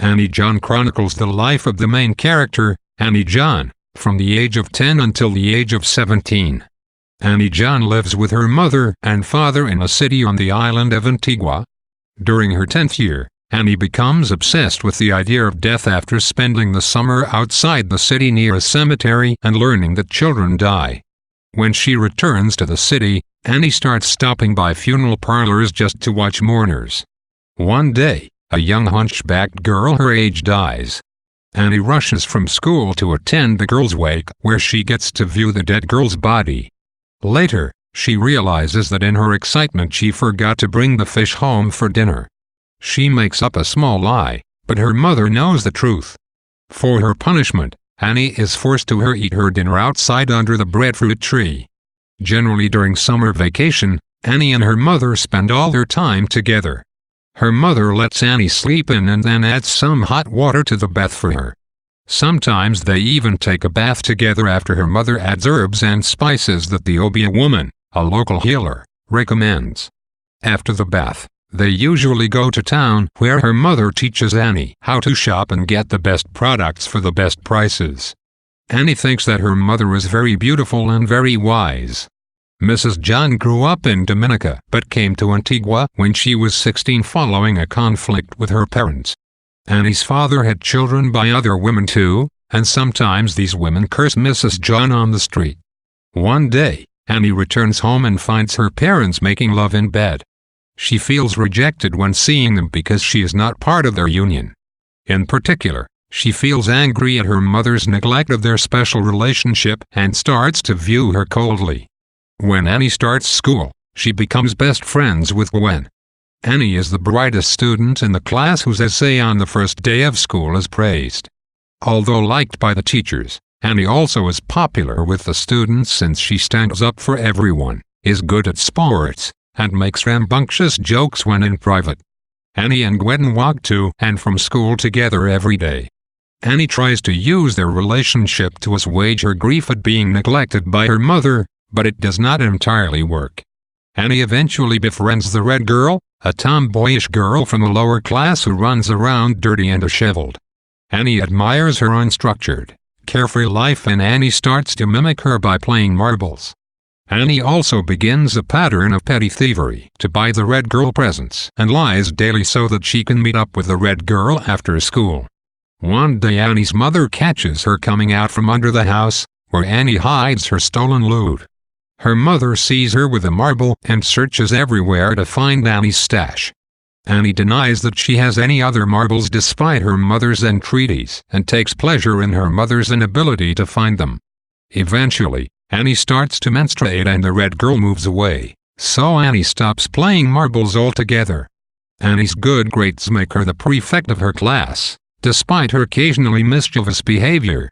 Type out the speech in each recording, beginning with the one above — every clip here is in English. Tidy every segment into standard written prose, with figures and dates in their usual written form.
Annie John chronicles the life of the main character, Annie John, from the age of 10 until the age of 17. Annie John lives with her mother and father in a city on the island of Antigua. During her 10th year, Annie becomes obsessed with the idea of death after spending the summer outside the city near a cemetery and learning that children die. When she returns to the city, Annie starts stopping by funeral parlors just to watch mourners. One day, a young hunchbacked girl her age dies. Annie rushes from school to attend the girl's wake, where she gets to view the dead girl's body. Later, she realizes that in her excitement she forgot to bring the fish home for dinner. She makes up a small lie, but her mother knows the truth. For her punishment, Annie is forced to eat her dinner outside under the breadfruit tree. Generally during summer vacation, Annie and her mother spend all their time together. Her mother lets Annie sleep in and then adds some hot water to the bath for her. Sometimes they even take a bath together after her mother adds herbs and spices that the Obeah woman, a local healer, recommends. After the bath, they usually go to town where her mother teaches Annie how to shop and get the best products for the best prices. Annie thinks that her mother is very beautiful and very wise. Mrs. John grew up in Dominica but came to Antigua when she was 16 following a conflict with her parents. Annie's father had children by other women too, and sometimes these women curse Mrs. John on the street. One day, Annie returns home and finds her parents making love in bed. She feels rejected when seeing them because she is not part of their union. In particular, she feels angry at her mother's neglect of their special relationship and starts to view her coldly. When Annie starts school, she becomes best friends with Gwen. Annie is the brightest student in the class whose essay on the first day of school is praised. Although liked by the teachers, Annie also is popular with the students since she stands up for everyone, is good at sports, and makes rambunctious jokes when in private. Annie and Gwen walk to and from school together every day. Annie tries to use their relationship to assuage her grief at being neglected by her mother, but it does not entirely work. Annie eventually befriends the Red Girl, a tomboyish girl from the lower class who runs around dirty and disheveled. Annie admires her unstructured, carefree life and Annie starts to mimic her by playing marbles. Annie also begins a pattern of petty thievery to buy the Red Girl presents and lies daily so that she can meet up with the Red Girl after school. One day Annie's mother catches her coming out from under the house, where Annie hides her stolen loot. Her mother sees her with a marble and searches everywhere to find Annie's stash. Annie denies that she has any other marbles despite her mother's entreaties and takes pleasure in her mother's inability to find them. Eventually, Annie starts to menstruate and the Red Girl moves away, so Annie stops playing marbles altogether. Annie's good grades make her the prefect of her class, despite her occasionally mischievous behavior.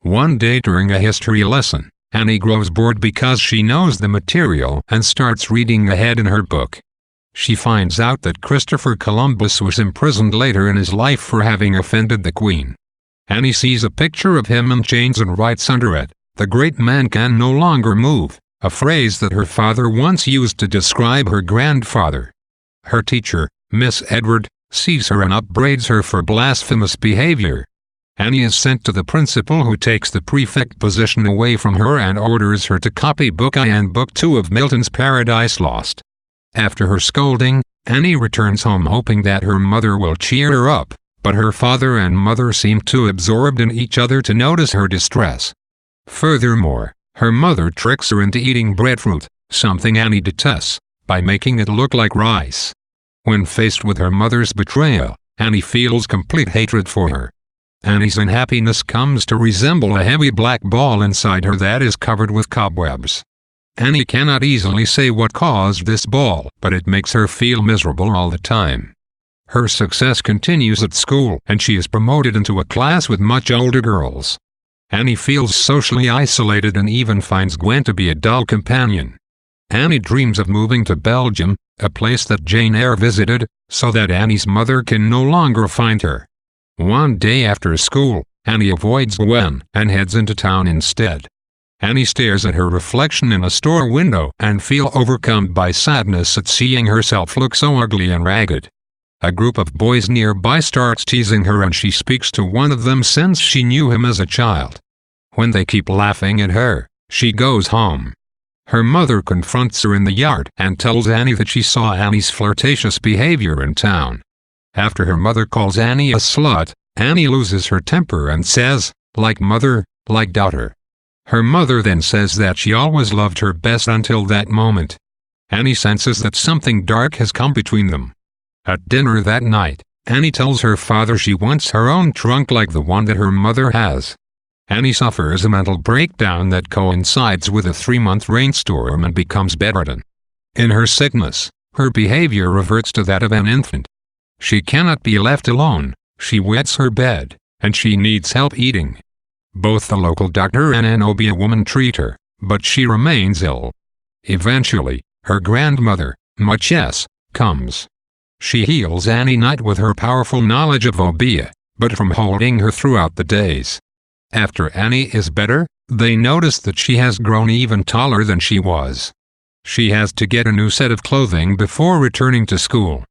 One day during a history lesson, Annie grows bored because she knows the material and starts reading ahead in her book. She finds out that Christopher Columbus was imprisoned later in his life for having offended the Queen. Annie sees a picture of him in chains and writes under it, "The great man can no longer move," a phrase that her father once used to describe her grandfather. Her teacher, Miss Edward, sees her and upbraids her for blasphemous behavior. Annie is sent to the principal who takes the prefect position away from her and orders her to copy Book I and Book II of Milton's Paradise Lost. After her scolding, Annie returns home hoping that her mother will cheer her up, but her father and mother seem too absorbed in each other to notice her distress. Furthermore, her mother tricks her into eating breadfruit, something Annie detests, by making it look like rice. When faced with her mother's betrayal, Annie feels complete hatred for her. Annie's unhappiness comes to resemble a heavy black ball inside her that is covered with cobwebs. Annie cannot easily say what caused this ball, but it makes her feel miserable all the time. Her success continues at school and she is promoted into a class with much older girls. Annie feels socially isolated and even finds Gwen to be a dull companion. Annie dreams of moving to Belgium, a place that Jane Eyre visited, so that Annie's mother can no longer find her. One day after school, Annie avoids Gwen and heads into town instead. Annie stares at her reflection in a store window and feels overcome by sadness at seeing herself look so ugly and ragged. A group of boys nearby starts teasing her and she speaks to one of them since she knew him as a child. When they keep laughing at her, she goes home. Her mother confronts her in the yard and tells Annie that she saw Annie's flirtatious behavior in town. After her mother calls Annie a slut, Annie loses her temper and says, "Like mother, like daughter." Her mother then says that she always loved her best until that moment. Annie senses that something dark has come between them. At dinner that night, Annie tells her father she wants her own trunk like the one that her mother has. Annie suffers a mental breakdown that coincides with a 3-month rainstorm and becomes bedridden. In her sickness, her behavior reverts to that of an infant. She cannot be left alone, she wets her bed, and she needs help eating. Both the local doctor and an Obeah woman treat her, but she remains ill. Eventually, her grandmother, Machess, comes. She heals Annie Knight with her powerful knowledge of Obeah, but from holding her throughout the days. After Annie is better, they notice that she has grown even taller than she was. She has to get a new set of clothing before returning to school.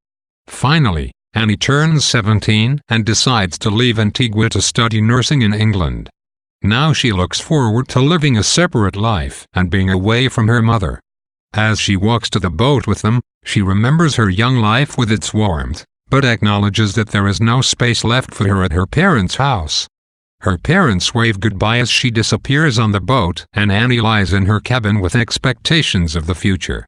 Finally, Annie turns 17 and decides to leave Antigua to study nursing in England. Now she looks forward to living a separate life and being away from her mother. As she walks to the boat with them, she remembers her young life with its warmth, but acknowledges that there is no space left for her at her parents' house. Her parents wave goodbye as she disappears on the boat, and Annie lies in her cabin with expectations of the future.